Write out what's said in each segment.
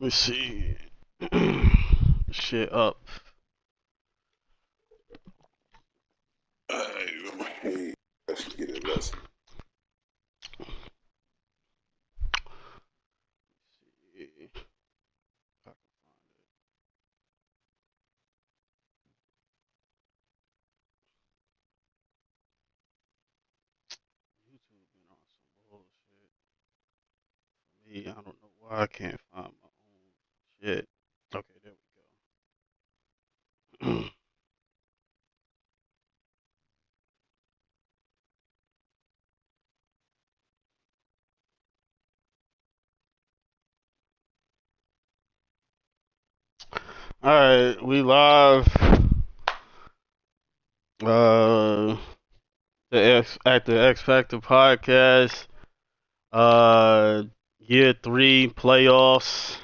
Let's see. Shit up. Hey, let's get it. Let's. YouTube been on some bullshit. Me, I don't know why I can't find my own shit. Okay, there we go. All right, we live. Uh, at the X Factor podcast. Uh, Year 3 playoffs.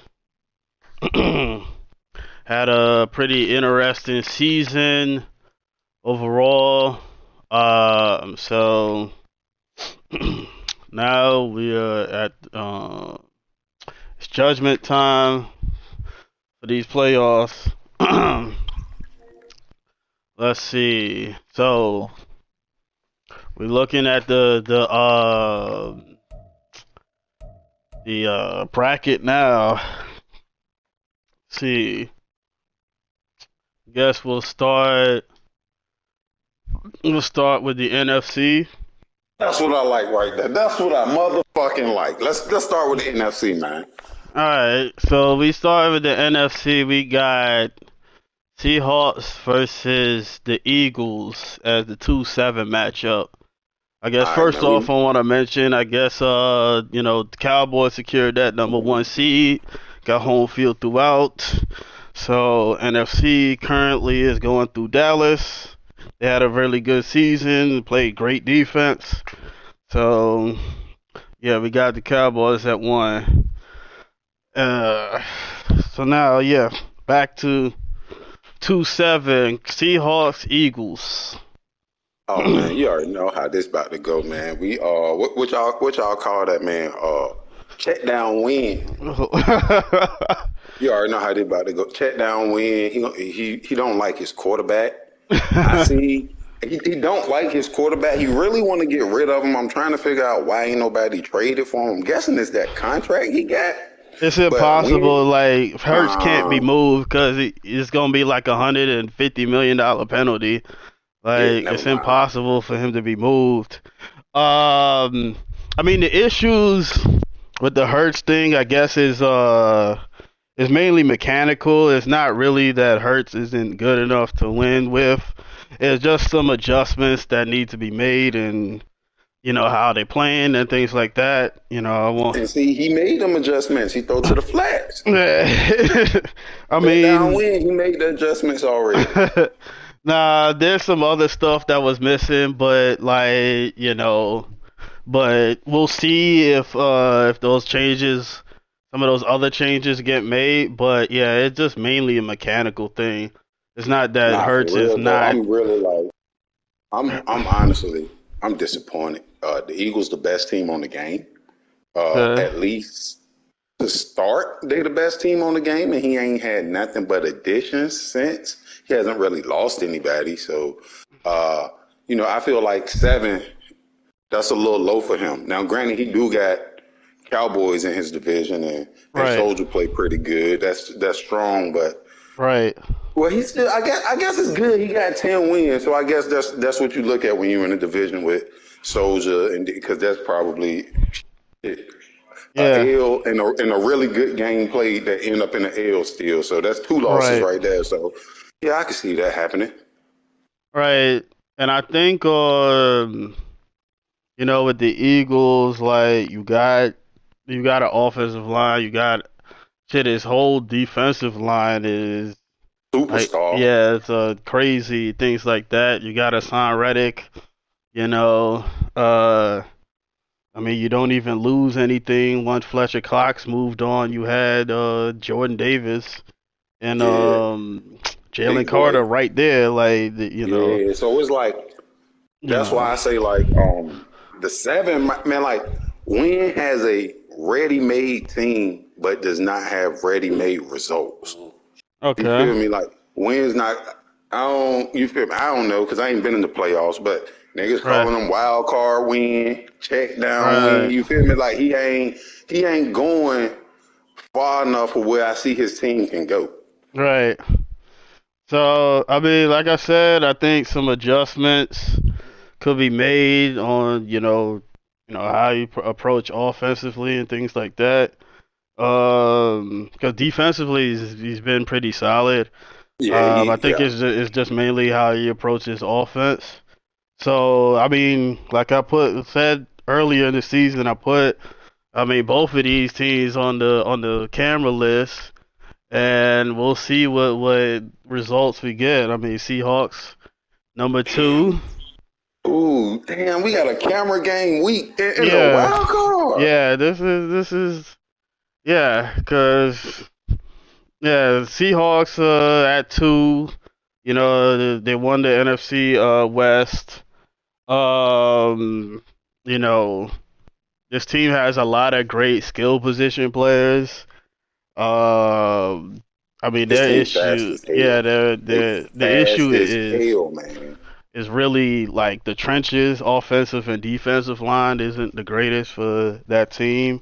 Had a pretty interesting season overall. So now we are at it's judgment time for these playoffs. Let's see. So we're looking at the bracket now. Let's see. Guess we'll start with the NFC. That's what I like right there. That's what I motherfucking like. Let's start with the NFC, man. All right, so we start with the NFC. We got Seahawks versus the Eagles as the 2-7 matchup. I guess All right, first man. off, I want to mention, I guess, the Cowboys secured that number one seed, got home field throughout. So NFC currently is going through Dallas. They had a really good season, played great defense. So yeah, we got the Cowboys at one. Uh, so now, yeah, back to 2-7 Seahawks Eagles. Oh man, you already know how this about to go, man. We what y'all call that, man? Check down win. You already know how this about to go. Check down win. He don't like his quarterback. I see. He don't like his quarterback. He really want to get rid of him. I'm trying to figure out why ain't nobody traded for him. I'm guessing it's that contract he got. It's But impossible. when Like Hurts can't be uh, moved because it's gonna be like $150 million penalty. yeah, Like never it's mind. impossible for him to be moved. Um, I mean the issues with the Hurts thing, I guess, is mainly mechanical. It's not really that Hurts isn't good enough to win with. It's just some adjustments that need to be made, and how they playing and things like that. I want. And see, he made them adjustments. He throw to the flats. I Bet down mean, win. He made the adjustments already. nah, there's some other stuff that was missing, but but we'll see if those changes, some of those other changes get made. But yeah, it's just mainly a mechanical thing. It's not that Nah, for Hertz is real though. not. I'm really like I'm honestly I'm disappointed. The Eagles the best team on the game. Okay. At least to start, they the best team on the game, and he ain't had nothing but additions since. He hasn't really lost anybody. So uh, I feel like seven, that's a little low for him. Now, granted, he do got Cowboys in his division, and Right. Soldier play pretty good. That's strong, but Right. well, he still. I guess it's good. He got 10 wins, so I guess that's what you look at when you're in a division with Soldier, and because that's probably Yeah. a L and a really good game played that end up in the L still. So that's two losses Right. right there. So yeah, I can see that happening. Right. And I think with the Eagles, like you got an offensive line, you got shit. His whole defensive line is like, Superstar. yeah, it's crazy things like that. You got to sign Reddick. You know, uh, I mean, you don't even lose anything once Fletcher Cox moved on. You had Jordan Davis and Yeah, Jalen big Carter boy. right there. Like, Yeah. So it's like you that's know, why I say like the seven man like Wynn has a ready-made team but does not have ready-made results. You Okay. feel me? Like wins not. I don't. You feel me? I don't know because I ain't been in the playoffs, but niggas Right. calling them wild card win, check down win. Right. You feel me? Like he ain't going far enough for where I see his team can go. Right. So I mean, like I said, I think some adjustments could be made on how you approach offensively and things like that. Because defensively he's been pretty solid. Yeah, I think yeah. it's just mainly how he approaches offense. So I mean, like I said earlier in the season, I mean both of these teams on the camera list, and we'll see what results we get. I mean Seahawks number 2. Ooh, damn, we got a camera game week in the Yeah, wild card. yeah. This is yeah, cause yeah, Seahawks at 2. They won the NFC West. Um, you know, this team has a lot of great skill position players. Um, I mean This their team fast issue, as yeah, hell. They the issue fast as hell, man. is really like the trenches, offensive and defensive line isn't the greatest for that team.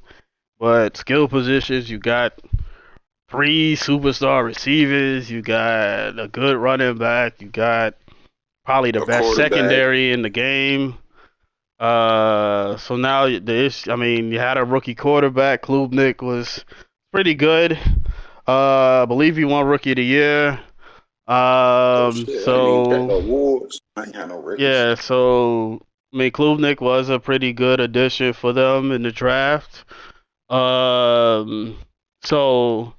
But skill positions, you got 3 superstar receivers, you got a good running back, you got probably the A best quarterback. secondary in the game. So now the issue, I mean, you had a rookie quarterback. Klubnik was pretty good. I believe he won Rookie of the Year. Oh shit, I ain't even check the So awards. I ain't had no records. yeah, so I mean, Klubnik was a pretty good addition for them in the draft. Um, so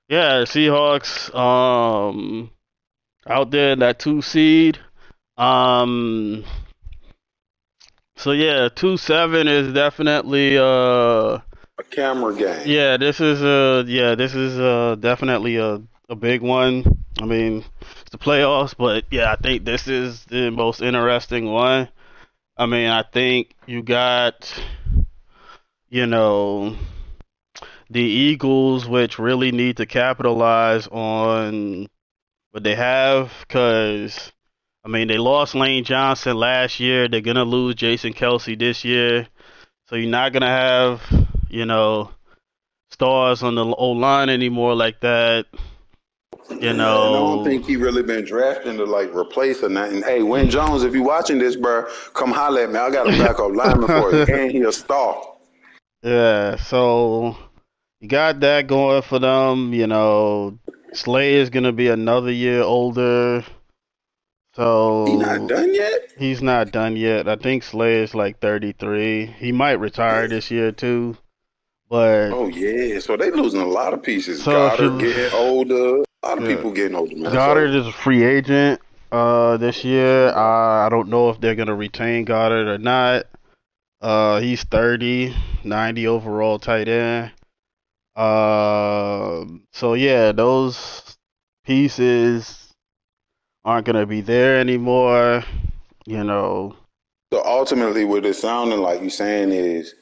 yeah, Seahawks out there in that 2 seed. Um, so yeah, 2-7 is definitely A camera game. this is definitely a big one. I mean, it's the playoffs, but yeah, I think this is the most interesting one. I mean, I think you got you know the Eagles, which really need to capitalize on what they have, because I mean they lost Lane Johnson last year. They're gonna lose Jason Kelsey this year, so you're not gonna have you know stars on the O line anymore like that. You Yeah, and I don't know, think he really been drafting to like replace or nothing. Hey, Win Jones, if you watching this, bro, come holler at me. I got a backup lineman for you, and he a star. yeah. So you got that going for them. Slay is gonna be another year older, He not so done yet. he's not done yet. I think Slay is like 33. He might retire this year too. But Oh yeah, so they losing a lot of pieces. so if Goddard you, getting older. A lot of yeah, people getting older, Goddard Minnesota. is a free agent this year. I don't know if they're gonna retain Goddard or not. He's 30, 90 overall tight end. So yeah, those pieces aren't gonna be there anymore. You know, So ultimately, what it's sounding like you saying is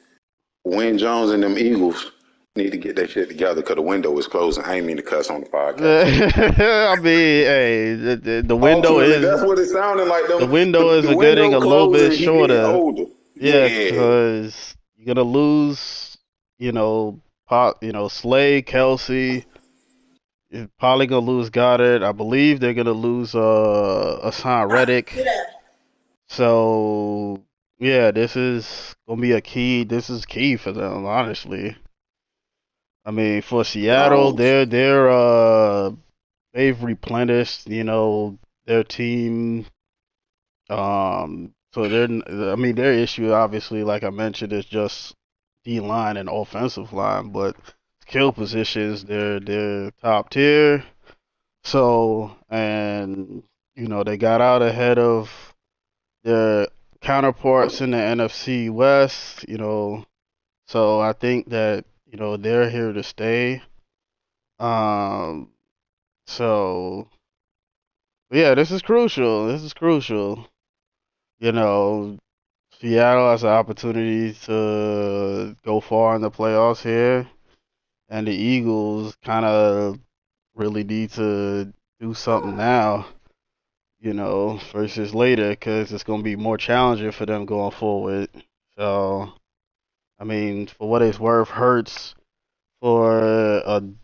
Win Jones and them Eagles need to get that shit together because the window is closing. I ain't mean to cuss on the podcast. I mean, hey, the window Ultimately, is that's what it's sounding like. the Them window is the getting window a little bit closing. He getting shorter. older. Yeah, Yeah. because you're gonna lose, Slay, Kelsey. You're probably gonna lose Goddard. I believe they're gonna lose Hassan Reddick. So yeah, this is gonna be a key. This is key for them, honestly. I mean, for Seattle, Jones. they've replenished, their team. So I mean, their issue, obviously, like I mentioned, is just D line and offensive line, but skill positions, they're top tier. So, and they got out ahead of their counterparts in the NFC West. So I think that they're here to stay. Um, so yeah, this is crucial. This is crucial. You know, Seattle has an opportunity to go far in the playoffs here. and the Eagles kind of really need to do something now, versus later, because it's going to be more challenging for them going forward. So, I mean, for what it's worth, Hurts for an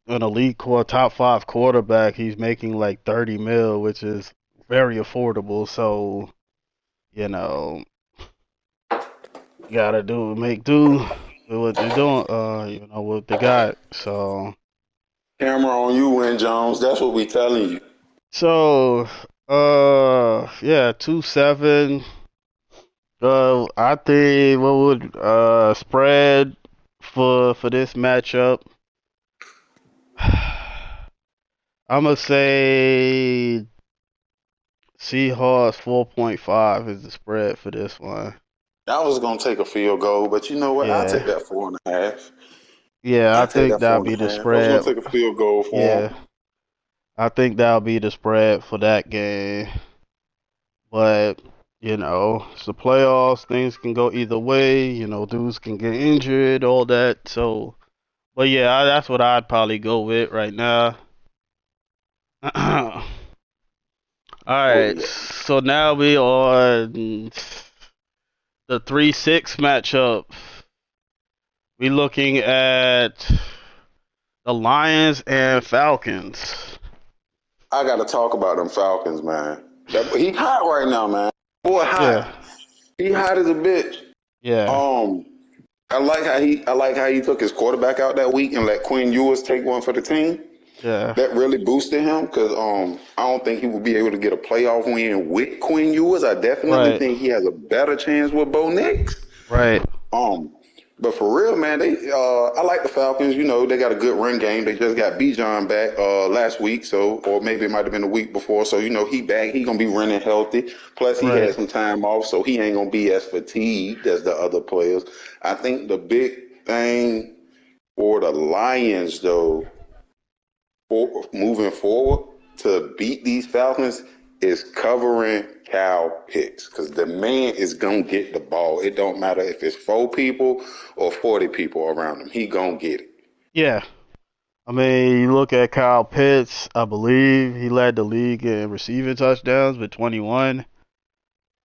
elite core top five quarterback, he's making like 30 mil, which is very affordable. So, you know, you gotta make do with what they're doing, what they got. Camera on you, Win Jones. That's what we telling you. So, yeah, 2-7. I think what would spread for this matchup? I'm gonna say Seahawks 4.5 is the spread for this one. I was gonna take a field goal, but you know what? I'll Yeah, take that 4.5. yeah, I I'll take think that that'll four and be the a half. I was gonna spread. take a field goal for Yeah, him. I think that'll be the spread for that game. But it's the playoffs. Things can go either way. Dudes can get injured, all that. So, but yeah, that's what I'd probably go with right now. All What right, we got? so now we on the 3-6 matchup. We looking at the Lions and Falcons. I gotta talk about them Falcons, man. He hot right now, man. Boy, Yeah, hot. He hot as a bitch. yeah, Um, I like how he took his quarterback out that week and let Quinn Ewers take one for the team. yeah. That really boosted him because I don't think he will be able to get a playoff win with Quinn Ewers. I definitely Right, think he has a better chance with Bo Nix. right, Um, but for real, man, I like the Falcons. You know, they got a good run game. They just got Bijan back last week, so or maybe it might have been the week before. So he back. He gonna be running healthy. Plus he right. had some time off, so he ain't gonna be as fatigued as the other players. I think the big thing for the Lions, though, for moving forward to beat these Falcons is covering Kyle Pitts because the man is gonna get the ball. It don't matter if it's 4 people or 40 people around him. He gonna get it. Yeah. I mean, you look at Kyle Pitts. I believe he led the league in receiving touchdowns with 21,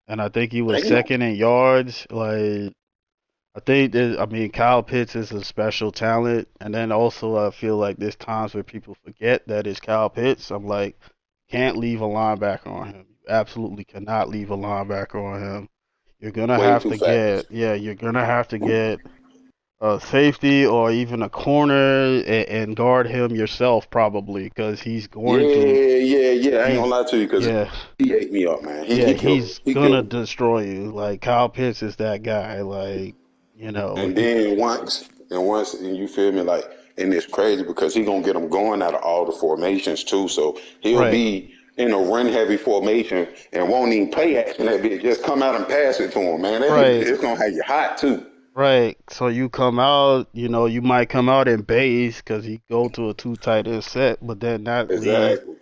and I think he was Damn. second in yards. Like, I mean, Kyle Pitts is a special talent, and then also I feel like there's times where people forget that it's Kyle Pitts. I'm like, can't leave a linebacker on him. You absolutely cannot leave a linebacker on him. Way too fast. You're gonna have to get a safety or even a corner and guard him yourself probably because Yeah. I ain't gonna he's lie to you because yeah he ate me up, man. He yeah he killed me. he's He gonna killed me. destroy you. Like Kyle Pitts is that guy. And He then once, and you feel me, like, and it's crazy because he gonna get them going out of all the formations too. So he'll right be in a run heavy formation and won't even play action that bit. Just come out and pass it to him, man. right It's gonna have you hot too. right. So you come out, you might come out in base because he go to a two tight end set, but then that leaves Exactly.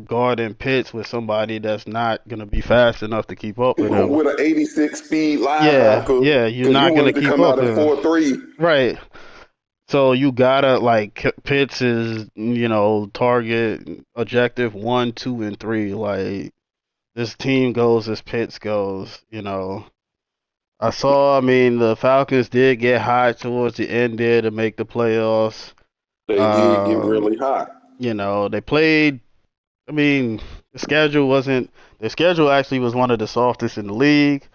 guarding Pitts with somebody that's not gonna be fast enough to keep up with him. With an 86 speed Yeah, linebacker, yeah, you're because you not gonna wanted to keep come up out in with him. 4-3. Right. So you gotta Pitts is target objective 1, 2, and 3. Like this team goes as Pitts goes. I mean, the Falcons did get hot towards the end there to make the playoffs. They did get Um, really hot. they played. I mean, the schedule actually was one of the softest in the league.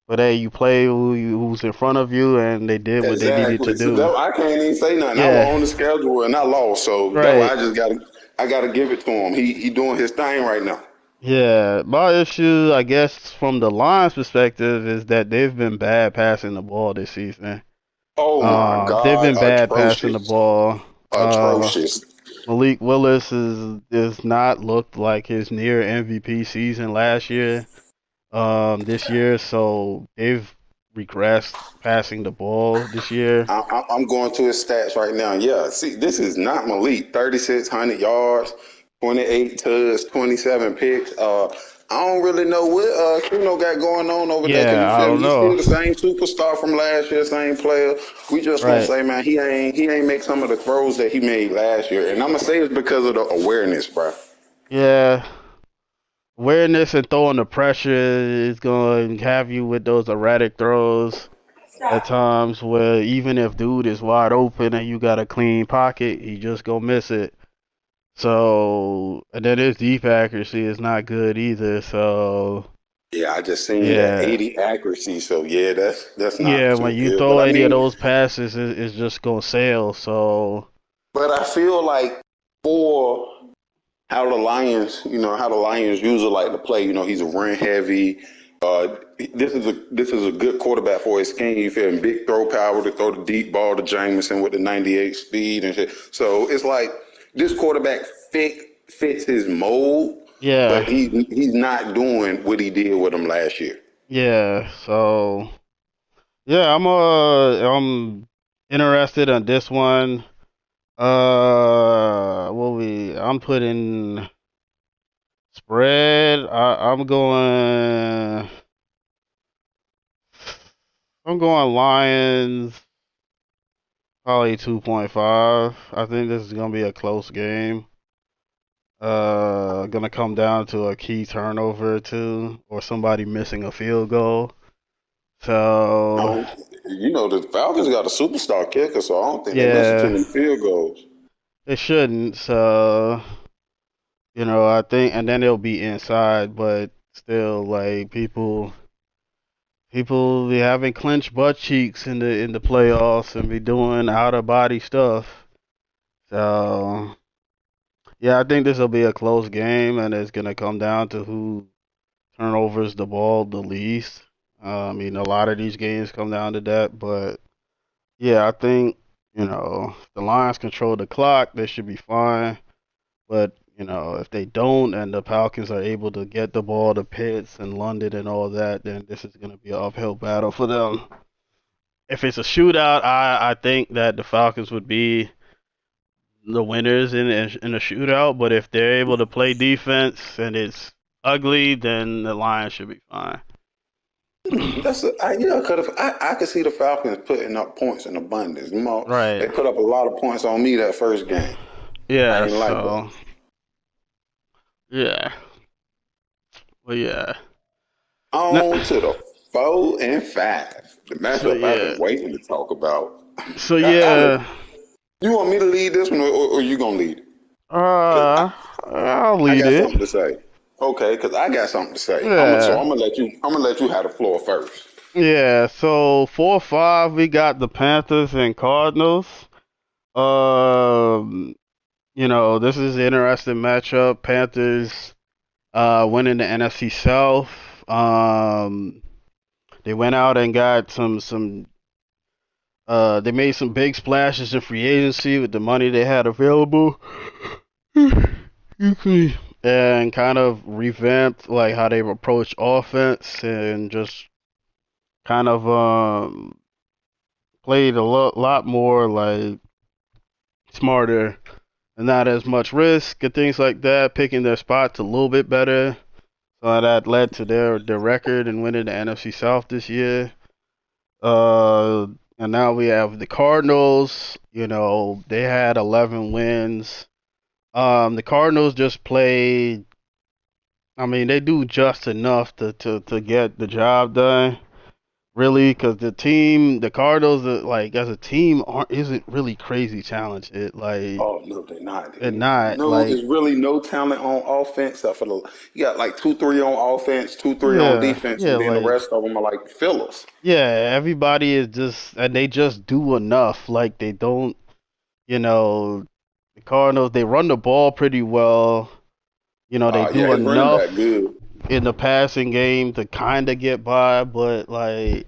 But hey, you play who's in front of you, and they did what they needed to Exactly. So do. that I can't even say nothing. I was Yeah, on the schedule and I lost. So that's why right. I gotta give it to him. He doing his thing right now. Yeah, my issue, I guess, from the Lions' perspective, is that they've been bad passing the ball this season. Oh my They've God, been bad passing the atrocious, ball. atrocious. Malik Willis is not looked like his near MVP season last year. This year, so they've regressed passing the ball this year. I'm going to his stats right now. Yeah, see, this is not Malik. 3,600 yards, 28 tugs, 27 picks. I don't really know what Kuno got going on over there. Cause you Yeah, I feel don't me? He's know. still the same superstar from last year, same player. We just gonna Right. say, man, he ain't make some of the throws that he made last year, and I'm gonna say it's because of the awareness, bro. Yeah. Awareness and throwing the pressure is going to have you with those erratic throws at times where even if dude is wide open and you got a clean pocket, he just gonna miss it. So, and then his deep accuracy is not good either. So, Yeah, I just seen that yeah, 80 accuracy. So yeah, that's not yeah, too when you good. But throw I any of mean, those passes, it's just gonna sail. So, but I feel like for how the Lions usually like to play. He's a run heavy. This is a good quarterback for his scheme. You feel him? Big throw power to throw the deep ball to Jameson with the 98 speed and shit. So it's like this quarterback fits his mold, yeah, but he's not doing what he did with him last year. yeah. So, yeah, I'm interested in this one. I'm putting spread. I'm going Lions probably 2.5. I think this is gonna be a close game. Gonna come down to a key turnover or two, or somebody missing a field goal. So No, the Falcons got a superstar kicker, so I don't think they missing too yeah, many field goals. it shouldn't. So I think, and then it'll be inside, but still, like people be having clenched butt cheeks in the playoffs and be doing out of body stuff. So yeah, I think this will be a close game, and it's gonna come down to who turnovers the ball the least. I mean, a lot of these games come down to that, but yeah, I think if the Lions control the clock, they should be fine. But if they don't, and the Falcons are able to get the ball to Pitts and London and all that, then this is gonna be an uphill battle for them. If it's a shootout, I think that the Falcons would be the winners in a shootout. But if they're able to play defense and it's ugly, then the Lions should be fine. Cause I could see the Falcons putting up points in abundance. Right. They put up a lot of points on me that first game. I Yeah. ain't like that. So yeah. Well, yeah. No, On to the 4 and 5, the so matchup I've yeah. been waiting to talk about. So Alex, yeah. you want me to lead this one, or you gonna lead it? Cause I'll I lead got it. something to say. Okay, cause I got something to say. So Yeah. I'm gonna let you have the floor first. Yeah. So 4-5, we got the Panthers and Cardinals. Um, this is an interesting matchup. Panthers winning the NFC South. They went out and got some. They made some big splashes in free agency with the money they had available. And kind of revamped like how they approach offense and just kind of played a lot more like smarter and not as much risk and things like that, picking their spots a little bit better. So that led to their record and winning the NFC South this year. Uh, and now we have the Cardinals. They had 11 wins. The Cardinals just played. I mean, they do just enough to get the job done. Really, because the Cardinals, like as a team, isn't really crazy talented. Like Oh no, they're not. they're not. No, Like it's really no talent on offense except for you got like 2, 3 on offense, 2, 3 on yeah, defense, yeah, and then the like rest of them are like fillers. yeah. Everybody is just and they just do enough. Like they don't. You know, the Cardinals they run the ball pretty well. They Yeah, do his running back enough good. in the passing game to kind of get by, but like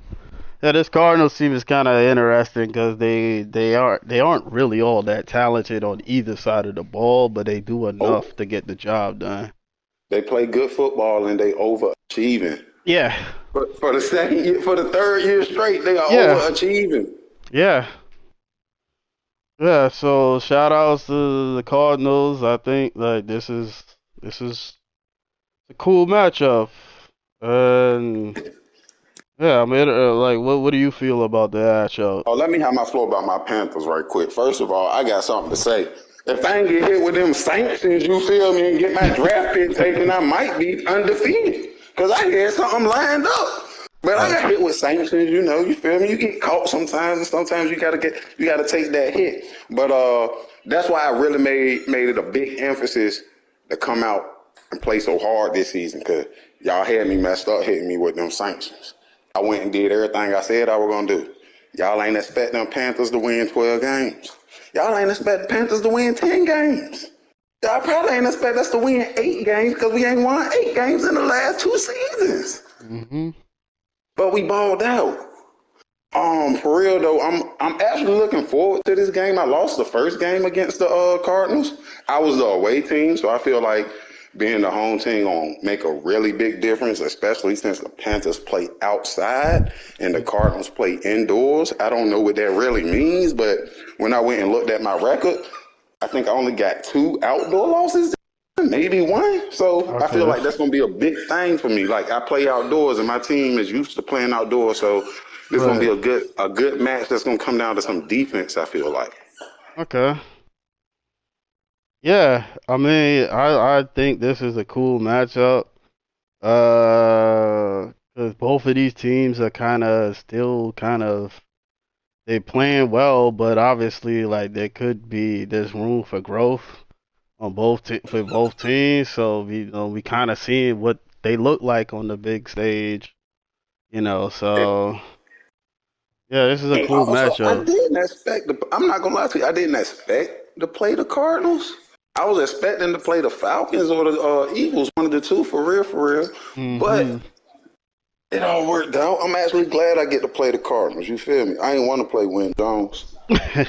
yeah, this Cardinals team is kind of interesting because they aren't really all that talented on either side of the ball, but they do Oh, enough to get the job done. they play good football and they overachieving. Yeah, For the second year, for the third year straight, they are yeah, overachieving. yeah, yeah. So shout outs to the Cardinals. I think like this is a cool matchup. And yeah, I mean, like, what do you feel about the matchup? Oh, let me have my floor about my Panthers right quick. First of all, I got something to say. If I ain't get hit with them sanctions, you feel me, and get my draft pick taken, I might be undefeated. Because I had something lined up. But I Uh, got hit with sanctions, you feel me? You get caught sometimes, and sometimes you gotta take that hit. But that's why I really made it a big emphasis to come out and play so hard this season, because y'all had me messed up hitting me with them sanctions. I went and did everything I said I was gonna do. Y'all ain't expect them Panthers to win 12 games. Y'all ain't expect Panthers to win 10 games. Y'all probably ain't expect us to win 8 games because we ain't won 8 games in the last 2 seasons. mm-hmm. But we balled out. For real though, I'm actually looking forward to this game. I lost the first game against the Cardinals. I was the away team, so I feel like being the home team gonna make a really big difference, especially since the Panthers play outside and the Cardinals play indoors. I don't know what that really means, but when I went and looked at my record, I think I only got 2 outdoor losses, maybe one. So I feel Okay. like that's gonna be a big thing for me. Like I play outdoors, and my team is used to playing outdoors, so this is gonna be Right. a good match. That's gonna come down to some defense. I feel like. Okay. Yeah, I mean, I think this is a cool matchup. 'Cause both of these teams are kind of still kind of they playing well, but obviously like there's room for growth on for both teams. So we kind of seeing what they look like on the big stage, So yeah, this is a And cool also, I matchup. didn't expect. I'm not gonna lie to you. I didn't expect to play the Cardinals. I was expecting to play the Falcons or the Eagles, one of the two, for real, for real. But Hmm. it all worked out. I'm actually glad I get to play the Cardinals. You feel me? I ain't want to play Win Jones. I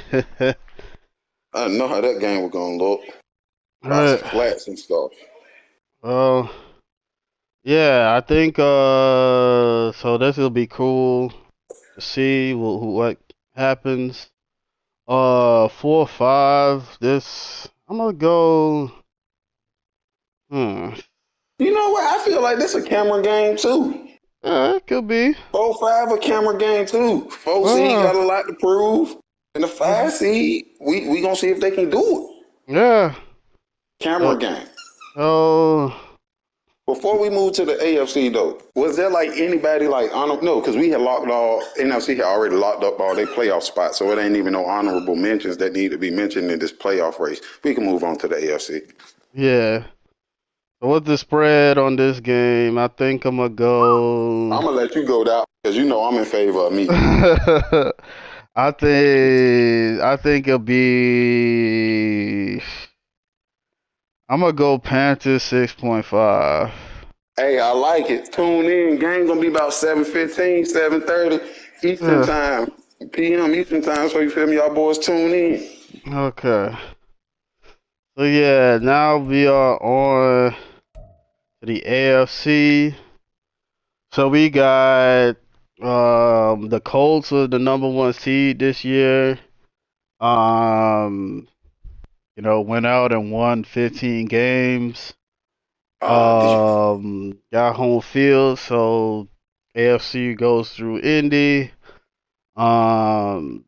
didn't know how that game was gonna look. Lots of Alright. flats and stuff. Well, yeah, I think so this will be cool to see what happens. 4-5. This I'm gonna go. Hmm. You know what? I feel like this a camera game too. Yeah, it could be. 4-5 a camera game too. 4 seed Uh, got a lot to prove. And the mhm. 5 seed, we gonna see if they can do it. Yeah. Camera So, game. so Before we move to the AFC though, was there like anybody like no, because we had locked all NFC had already locked up all their playoff spots, so it ain't even no honorable mentions that need to be mentioned in this playoff race. We can move on to the AFC. yeah. So what's the spread on this game? I think I'm gonna go. I'm gonna let you go down because you know I'm in favor of me. I think it'll be. I'm gonna go Panthers 6.5. Hey, I like it. Tune in. Game gonna be about 7:15, 7:30 Eastern Yeah. time, PM Eastern time. So you feel me? Y'all boys tune in. Okay. So yeah, now we are on to the AFC. So we got the Colts are the number one seed this year. Um, went out and won 15 games. Did you? Got home field, so AFC goes through Indy. Um,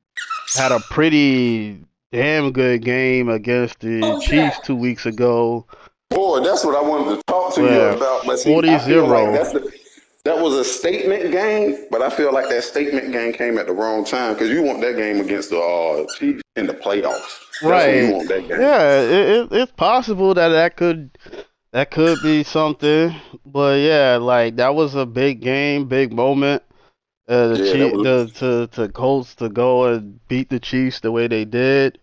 had a pretty damn good game against the Chiefs 2 weeks ago. Boy, that's what I wanted to talk to you Where about. But see, I feel like 40-0. that was a statement game, but I feel like that statement game came at the wrong time because you want that game against the Chiefs in the playoffs. That's when you Right. want that game. Yeah, it's possible that could be something. But yeah, like that was a big game, big moment. The Yeah, that Chief, was the Colts to go and beat the Chiefs the way they did.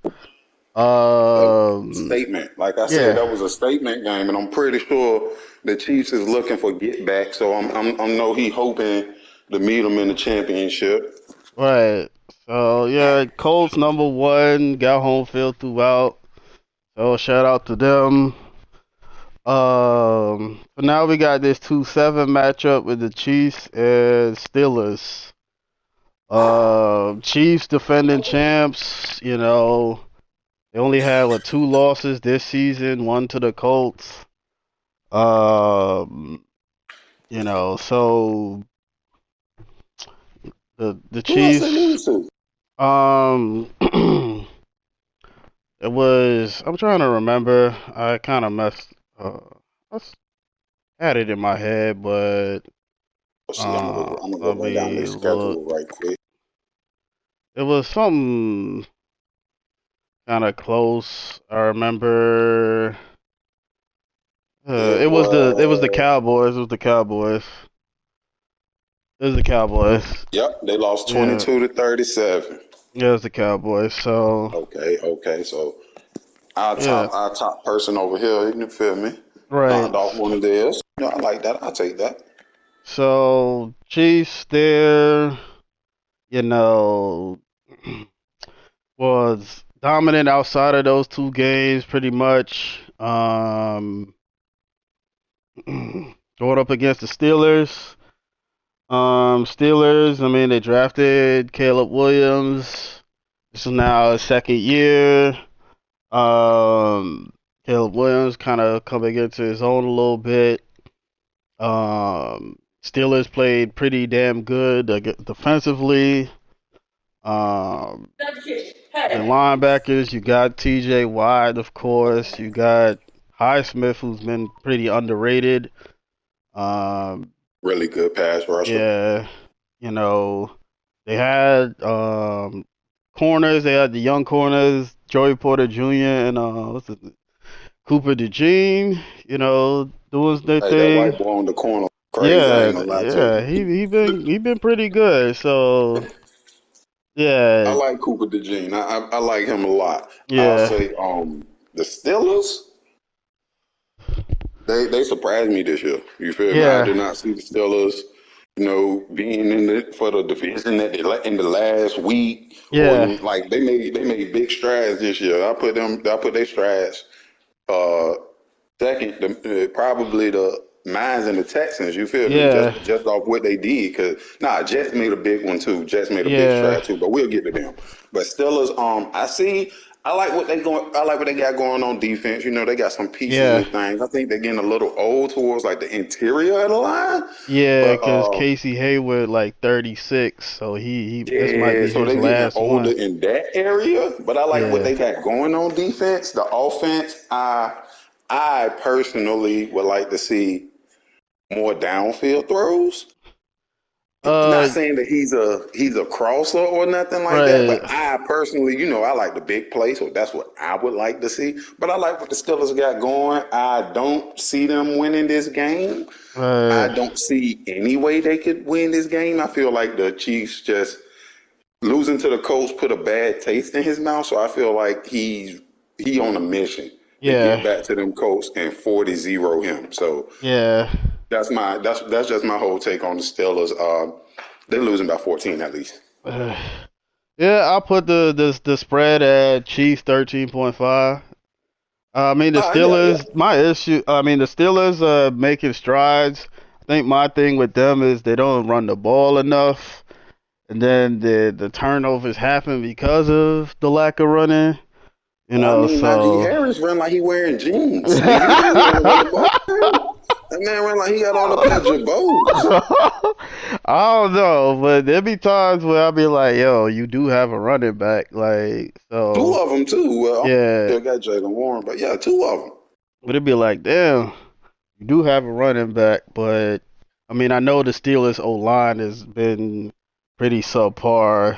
a Um, statement. Like I said, yeah, that was a statement game, and I'm pretty sure the Chiefs is looking for get back. So I know he hoping to meet them in the championship. right. So yeah, Colts number one got home field throughout. So shout out to them. So now we got this 2-7 matchup with the Chiefs and Steelers. Chiefs defending champs. They only have two losses this season, one to the Colts. Um, so the Who else they Chiefs. lose to? Um, it was. I'm trying to remember. I kind of messed. I had it in my head, but Let's see, I'm gonna go let run down their me look. schedule right quick. It was something kind of close. I remember. It It was the was Cowboys. It was the Cowboys. It was the Cowboys. yep, they lost Yeah, 22-37. yeah, it was the Cowboys. So Okay. So yeah, our top person over here, you feel me? right. Knocked off one of theirs. I like that. I'll take that. So Chiefs there, you know, was dominant outside of those two games, pretty much. Going up against the Steelers. Steelers. I mean, they drafted Caleb Williams. This is now his second year. Um, Caleb Williams kind of coming into his own a little bit. Steelers played pretty damn good defensively. Um, the linebackers, you got T.J. Watt, of course. You got Highsmith, who's been pretty underrated. Um, Really good pass rusher. yeah, they had corners. They had the young corners, Joey Porter Jr. and Cooper DeJean. Doing their Hey, that thing. white boy on the corner, crazy. I Yeah, ain't gonna lie to yeah, you. he been pretty good. So I yeah, like Cooper DeJean. I like him a lot. I'll yeah, say the Steelers. They surprised me this year. You feel me? I yeah, did not see the Steelers, being in it for the division that in the last week or yeah, like they made big strides this year. I put their strides uh second, probably the Mines and the Texans. You feel me? yeah, Just off what they did, cause Jets made a big one too. Jets made a big yeah, stride too, but we'll get to them. But Steelers, I see. I like what they going. I like what they got going on defense. They got some pieces yeah, and things. I think they're getting a little old towards like the interior of the line, yeah. but Because Casey Hayward like 36, so he this might yeah, be so his they're getting last older one. in that area. But I like what Yeah. they got going on defense. The offense, I personally would like to see more downfield throws. Not Uh. saying that he's a crosser or nothing like that, Right. but I personally, I like the big play, so that's what I would like to see. But I like what the Steelers got going. I don't see them winning this game. I Right. don't see any way they could win this game. I feel like the Chiefs just losing to the Colts put a bad taste in his mouth. So I feel like he on a mission to get Yeah. back to them Colts and 40-0 him. So Yeah. that's just my whole take on the Steelers. They're losing by 14 at least. Yeah, I'll put the spread at Chiefs 13.5. I mean the Yeah. Steelers. My issue. I mean the Steelers making strides. I think my thing with them is they don't run the ball enough, and then the turnovers happen because of the lack of running. I mean, Najee So Harris run like he wearing jeans. Like he don't be able to run the ball. That man run like he got on a pair of Jabos. I don't know, but there be times where I'll be like, "Yo, you do have a running back." Like, Two so of them too. Well, yeah, still got Jalen Warren, but yeah, two of them. but it'd be like, "Damn, you do have a running back," but I mean, I know the Steelers O line has been pretty subpar.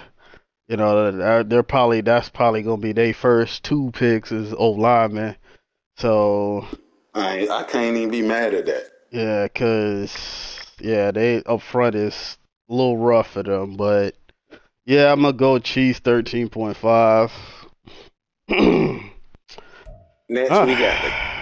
That's probably gonna be their first two picks is O lineman. So I can't even be mad at that. yeah, cause yeah, they up front is a little rough for them, but. Yeah, I'm gonna go Chiefs 13.5. Next, we got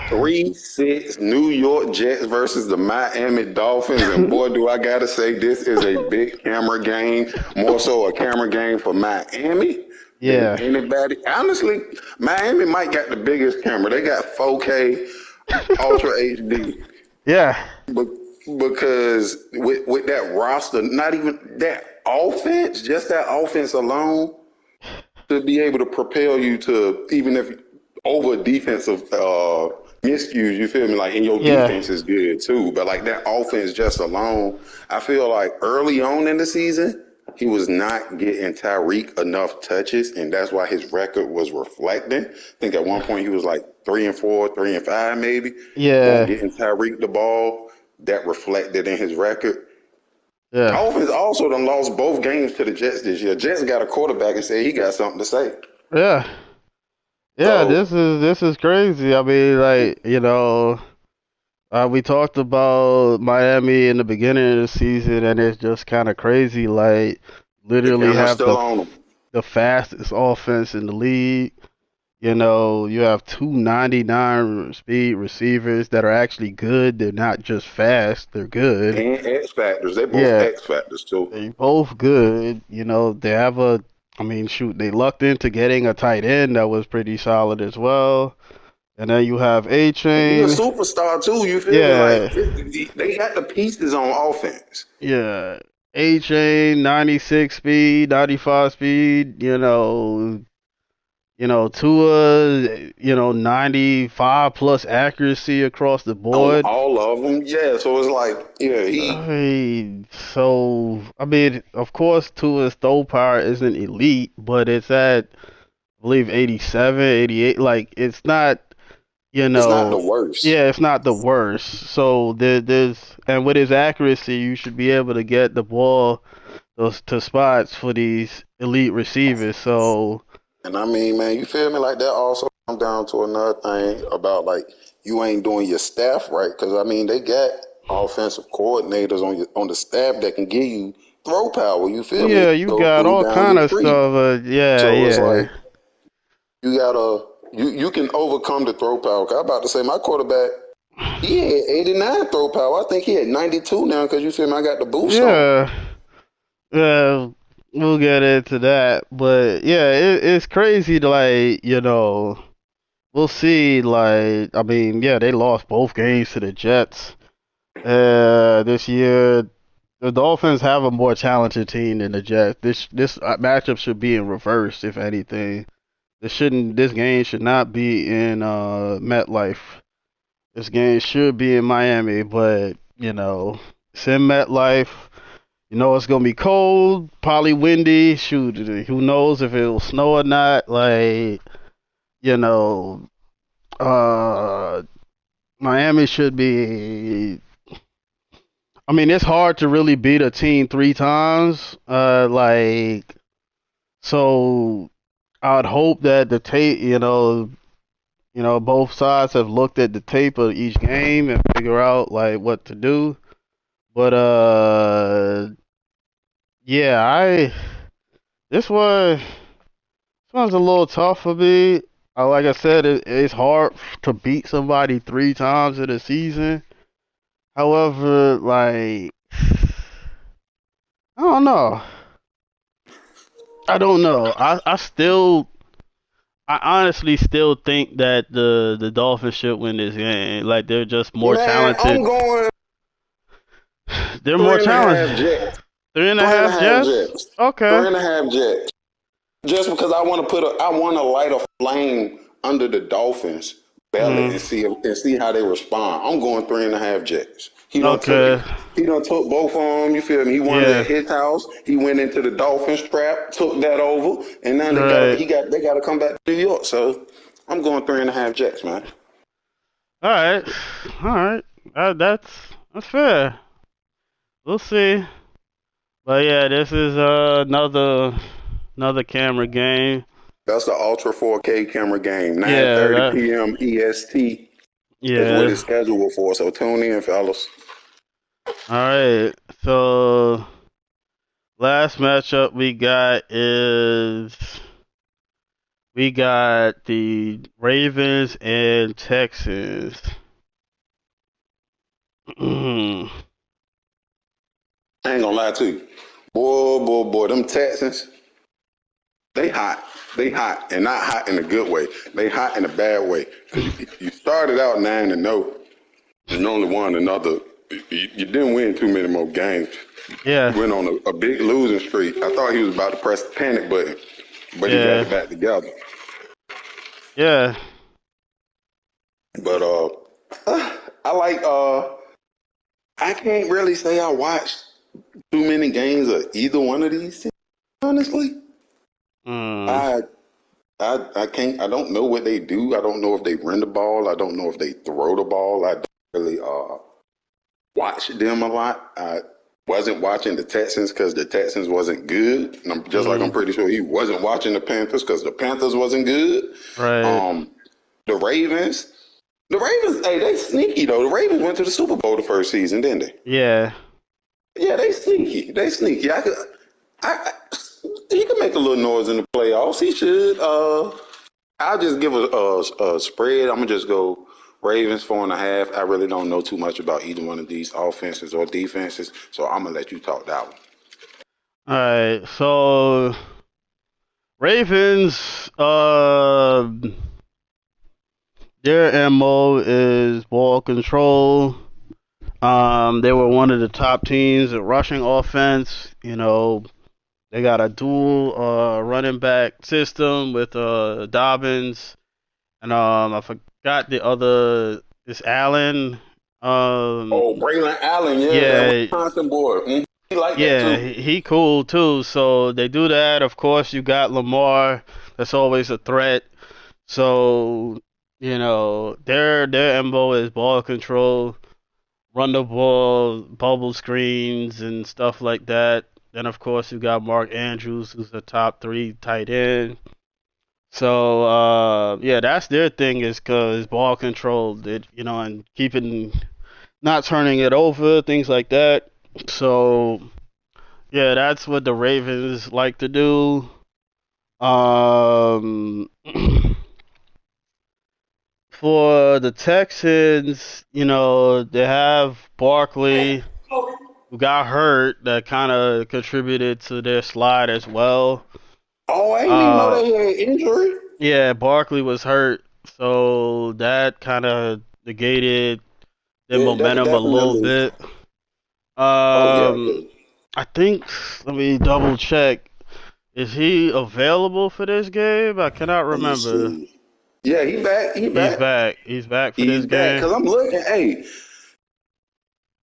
the 3-6 New York Jets versus the Miami Dolphins. And boy, do I got to say, this is a big camera game, more so a camera game for Miami than Yeah. anybody. Honestly, Miami might got the biggest camera. They got 4K Ultra HD. Yeah. But because with that roster, not even that offense, just that offense alone, to be able to propel you to even if over a defensive miscues, you feel me? Like, and your Yeah, defense is good too. But like that offense just alone, I feel like early on in the season, he was not getting Tyreek enough touches, and that's why his record was reflecting. I think at one point he was like 3-4, 3-5, maybe. Won't yeah, getting Tyreek the ball. That reflected in his record. yeah, Offense also done lost both games to the Jets this year. Jets got a quarterback and said he got something to say. yeah, yeah. So This is crazy. I mean, like we talked about Miami in the beginning of the season, and it's just kind of crazy. Like, the literally camera's have still on him. the fastest offense in the league. You have 299 speed receivers that are actually good. They're not just fast, they're good. And X Factors. They both Yeah, X Factors too. they both good. They have I mean, shoot, they lucked into getting a tight end that was pretty solid as well. And then you have A And he a Chain. superstar too. You feel me? Like Yeah, they got the pieces on offense. yeah. A Chain, 96 speed, 95 speed, Tua, 95 plus accuracy across the On board. all of them, yeah. So it's like, yeah, I mean, of course, Tua's throw power isn't elite, but it's at, I believe, 87, 88. Like, it's not, it's not the worst. yeah, it's not the worst. So and with his accuracy, you should be able to get the ball those to spots for these elite receivers. So, And I mean, man, you feel me? Like that also comes down to another thing about like you ain't doing your staff right. Because I mean, they got offensive coordinators on the staff that can give you throw power. You feel me? yeah, you Go got through all down kind your of tree. stuff. Yeah, So it's like yeah. you can overcome the throw power. 'Cause I'm about to say my quarterback, he had 89 throw power. I think he had 92 now because you feel me? I got the boost on. Yeah. Yeah, we'll get into that, but yeah, it's crazy. Like, we'll see. Like, I mean, yeah, they lost both games to the Jets. This year, the Dolphins have a more talented team than the Jets. This matchup should be in reverse, if anything. This game should not be in MetLife. This game should be in Miami, but it's in MetLife. It's gonna be cold, probably windy. Shoot, who knows if it'll snow or not? Like, you know, uh, Miami should be. I mean, it's hard to really beat a team three times. So I'd hope that the tape, both sides have looked at the tape of each game and figure out like what to do. But yeah, I this one. This one's a little tough for me. Like I said, it's hard to beat somebody three times in a season. However, like, I don't know. I don't know. I honestly still think that the Dolphins should win this game. Like, they're just more Man, talented. I'm going They're more three and a talented. half Jets. Three and a Three and a half half Jets. Jets. Okay. Three and a half Jets. Just because I want to light a flame under the Dolphins belly Mm, and see how they respond. I'm going three and a half Jets. okay. He done took both of them. You feel me? He won it at Yeah. his house. He went into the Dolphins trap, took that over, and now Right. they got to come back to New York. So I'm going three and a half Jets, man. All right. All right. That's fair. We'll see. But yeah, this is another camera game. That's the Ultra 4K camera game. Yeah, 9:30 p.m. EST is what it's yeah. scheduled for. So tune in, fellas. All right. So last matchup we got the Ravens and Texans. I ain't gonna lie to you. Boy, them Texans, they hot. They hot, and not hot in a good way. They hot in a bad way. Because you started out 9-0 and only won another. You didn't win too many more games. Yeah, You went on a big losing streak. I thought he was about to press the panic button, but he got yeah, it back together. yeah. But I like I can't really say I watched too many games of either one of these teams, honestly. Mm, I I can't. I don't know what they do. I don't know if they run the ball. I don't know if they throw the ball. I don't really watch them a lot. I wasn't watching the Texans because the Texans wasn't good. And I'm just like I'm mm, pretty sure he wasn't watching the Panthers because the Panthers wasn't good. right. Um, the Ravens. The Ravens, hey, they sneaky though. The Ravens went to the Super Bowl the first season, didn't they? Yeah. Yeah, they sneaky. They sneaky. I, he could make a little noise in the playoffs. He should. I'll just give a spread. I'm gonna just go Ravens 4.5. I really don't know too much about either one of these offenses or defenses, so I'm gonna let you talk that one. All right. So Ravens, their MO is ball control. They were one of the top teams in rushing offense. You know, they got a dual running back system with Dobbins and I forgot the other is Allen. Oh, Um, Braylon Allen, yeah, that yeah, Wisconsin boy. He like that yeah, too. he cool too. So they do that. Of course, you got Lamar. That's always a threat. So their MO is ball control, run the ball, bubble screens, and stuff like that. Then of course you got Mark Andrews, who's the top three tight end. So yeah, that's their thing is cause ball control, and keeping not turning it over, things like that. So yeah, that's what the Ravens like to do. Um, for the Texans, they have Barkley who got hurt that kind of contributed to their slide as well. Oh, I didn't even know Uh, they had injury. yeah, Barkley was hurt, so that kind of negated their Yeah, momentum a little definitely. bit. Oh yeah, Um, 'cause I think let me double check. Is he available for this game? I cannot let me remember. see. Yeah, he back. He He's back. back. He's back for He's this back. game. Cause I'm looking.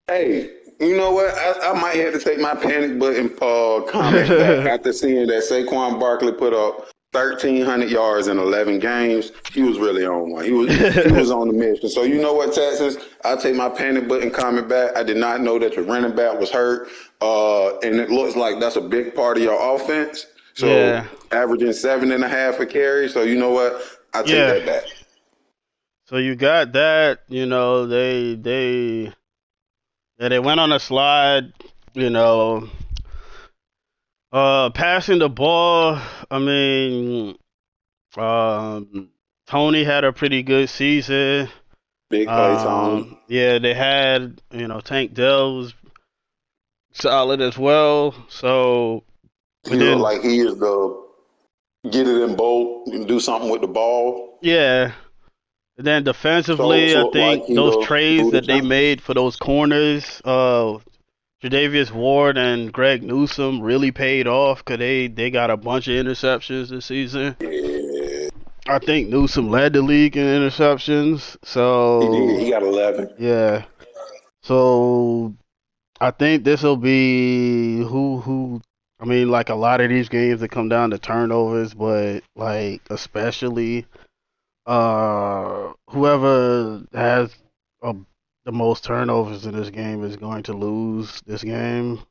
Hey, you know what? I might have to take my panic button comment back after seeing that Saquon Barkley put up 1,300 yards in 11 games. He was really on one. He was on the mission. So you know what, Texans? I'll take my panic button comment back. I did not know that your running back was hurt, and it looks like that's a big part of your offense. Yeah, So averaging 7.5 a carry. So you know what? I take yeah. that back. So you got that. They went on a slide. You know, passing the ball. I mean, um, Tony had a pretty good season. Big play, Tony. Yeah, they had Tank Dell was solid as well. So, He but looked then like he is the get it in both and do something with the ball. yeah, and then Schultz defensively, I looked like think he those the trades do the that they jump. made for those corners, Tre'Davious Ward and Greg Newsome really paid off because they got a bunch of interceptions this season. Yeah, I think Newsome led the league in interceptions. he did. So He got 11. yeah, so I think this will be who. I mean, like a lot of these games that come down to turnovers, but like especially whoever has a, the most turnovers in this game is going to lose this game. Like,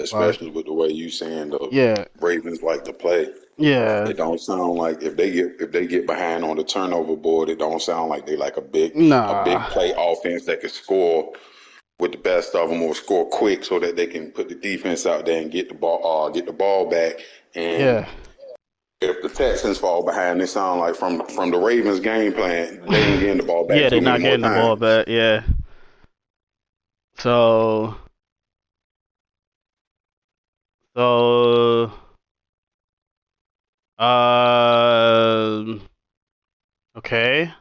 Especially with the way you saying the yeah, Ravens like to play. yeah, It don't sound like if they get behind on the turnover board, it don't sound like they like a big nah, play offense that can score with the best of them or score quick so that they can put the defense out there and get the ball back. And yeah, if the Texans fall behind, it sounds like from the Ravens game plan, they ain't getting the ball back yeah. They're too many not more getting the ball times. back. Yeah, so so um, okay.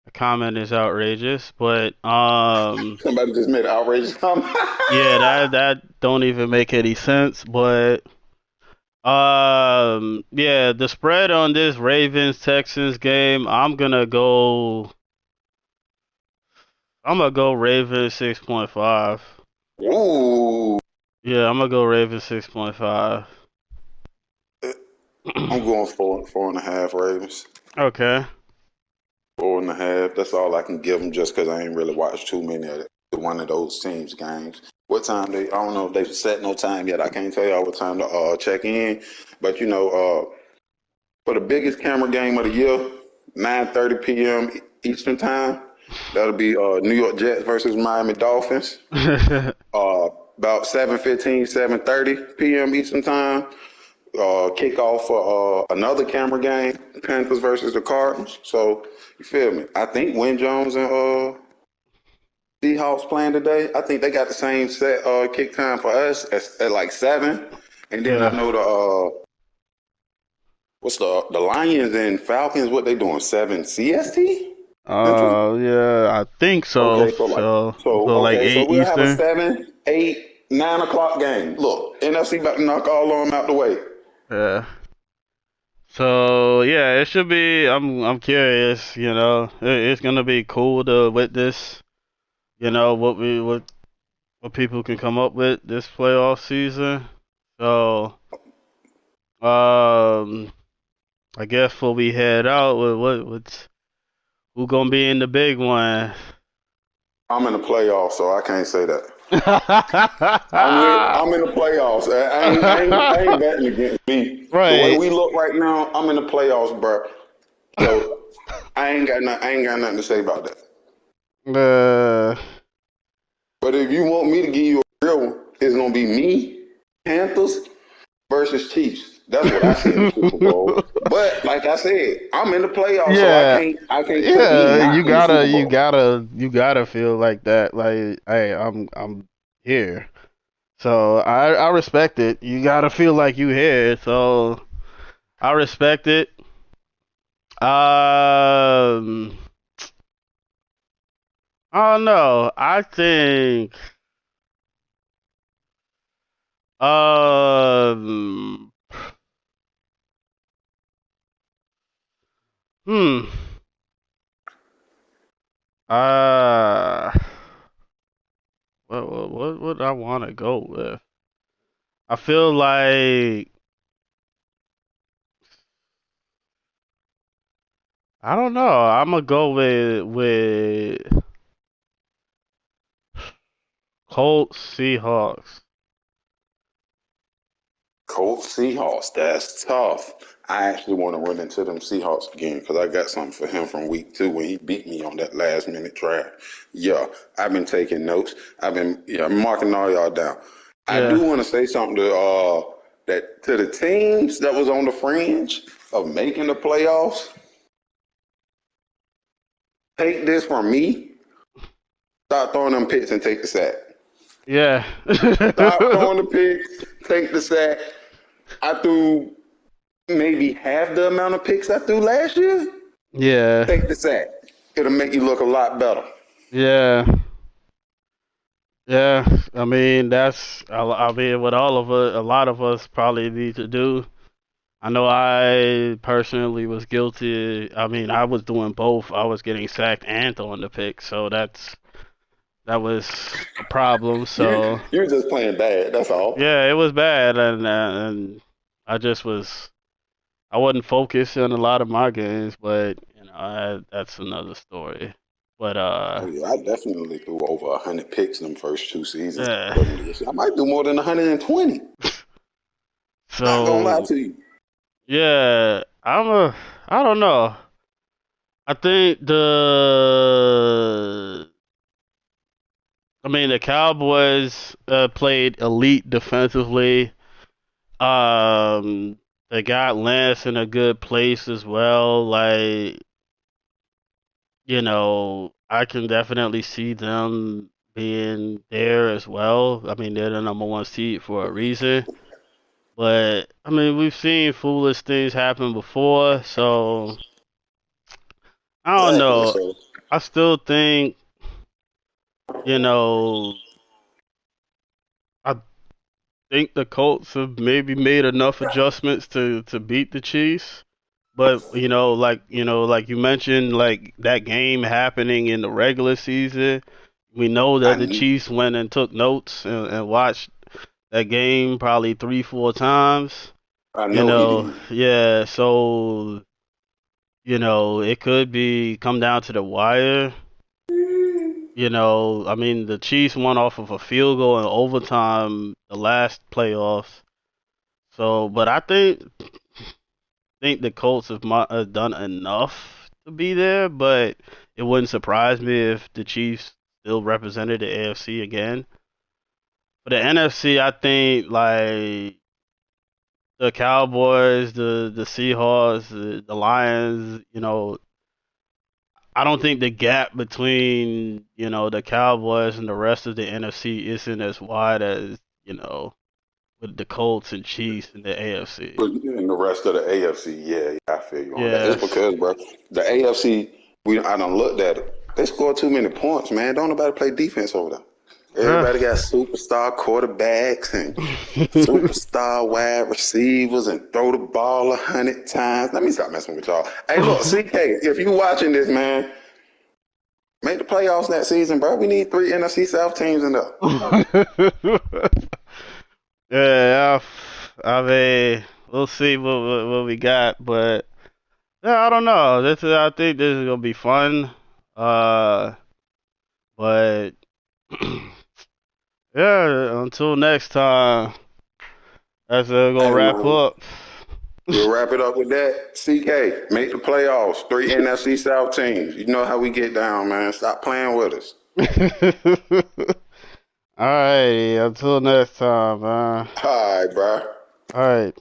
The comment is outrageous, but Somebody just made an outrageous comment. yeah, that don't even make any sense. But yeah, the spread on this Ravens Texans game, I'm gonna go I'm gonna go Ravens 6.5. Ooh, Yeah, I'm gonna go Ravens 6.5. I'm going four and a half Ravens. Okay. Four and a half. That's all I can give them just because I ain't really watched too many of one of those teams games. What time they? I don't know if they've set no time yet. I can't tell y'all what time to check in. But for the biggest camera game of the year, 9:30 p.m. Eastern time. That'll be New York Jets versus Miami Dolphins. About 7:15, 7:30 p.m. Eastern time. Kickoff for another camera game, Panthers versus the Cardinals. So you feel me? I think Win Jones and Seahawks playing today. I think they got the same set kick time for us at like 7. And then I Yeah. know what's the Lions and Falcons? What they doing? 7 CST Central. Yeah, I think so. Okay, so like Like so 8 we'll have a Eastern. 7, 8, 9 o'clock game. Look, NFC about to knock all of them out the way. Yeah. So yeah, it should be. I'm curious. It's gonna be cool to witness. What people can come up with this playoff season. So um, I guess before we head out, what's who gonna be in the big one? I'm in the playoffs, so I can't say that. I'm in the playoffs. I ain't betting against me. The way Right. we look right now, I'm in the playoffs, bro. So I ain't got nothing to say about that. Uh, But if you want me to give you a real one, it's gonna be me, Panthers versus Chiefs. That's what I see in the Super Bowl. But like I said, I'm in the playoffs, so yeah, I can't put me yeah. You not in the gotta, Super you Bowl. gotta, you gotta feel like that. Like, hey, I'm here. So I respect it. You gotta feel like you here. So I respect it. Um, I don't know. I think. Um. Hmm. Uh. What would I want to go with? I feel like I don't know. I'm gonna go with Colts Seahawks. Colts Seahawks, that's tough. I actually want to run into them Seahawks again because I got something for him from week 2 when he beat me on that last minute drive. Yeah, I've been taking notes. I've been marking all y'all down. I do Yeah. want to say something to the teams that was on the fringe of making the playoffs. Take this from me. Stop throwing them picks and take the sack. Yeah. Stop throwing the picks, take the sack. I threw maybe half the amount of picks I threw last year. Yeah. Take the sack. It'll make you look a lot better. Yeah. Yeah. I mean, I mean, what all of us, a lot of us probably need to do. I know I personally was guilty. I mean, I was doing both. I was getting sacked and throwing the pick, so that was a problem. So You're just playing bad. That's all. yeah, it was bad, and I just was I wasn't focused in a lot of my games, but that's another story. But Oh yeah, I definitely threw over 100 picks in them first 2 seasons. uh, According to this, I might do more than 120. Not gonna lie so to you. yeah, I don't know. I think the Cowboys played elite defensively. Um, they got Lance in a good place as well. Like, I can definitely see them being there as well. I mean, they're the number one seed for a reason. But I mean, we've seen foolish things happen before, so I don't Exactly. know. So I still think, you know, I think the Colts have maybe made enough adjustments to beat the Chiefs. but like you mentioned, like that game happening in the regular season, we know I that the Chiefs went and took notes and watched that game probably 3, 4 times. I know he did. Yeah. So it could be come down to the wire. I mean, the Chiefs won off of a field goal in overtime the last playoffs. So, but I think the Colts have done enough to be there, but it wouldn't surprise me if the Chiefs still represented the AFC again. For the NFC, I think like the Cowboys, the Seahawks, the Lions. I don't think the gap between the Cowboys and the rest of the NFC isn't as wide as with the Colts and Chiefs in the AFC. But in the rest of the AFC, yeah, I feel you on that. It's Yes. because, bro, the AFC, I done looked at it. They score too many points, man. Don't nobody play defense over there. Yeah. Everybody got superstar quarterbacks and superstar wide receivers and throw the ball 100 times. Let me stop messing with y'all. Hey, look, CK, if you watching this, man, make the playoffs next season, bro. We need 3 NFC South teams in there. Yeah, I mean, we'll see what we got, but yeah, I don't know. I think this is gonna be fun. Uh, but yeah, until next time, that's gonna Hey, wrap man, up. we'll wrap it up with that. CK, make the playoffs. 3 NFC South teams. You know how we get down, man. Stop playing with us. All right, until next time, man. All right, bro. All right.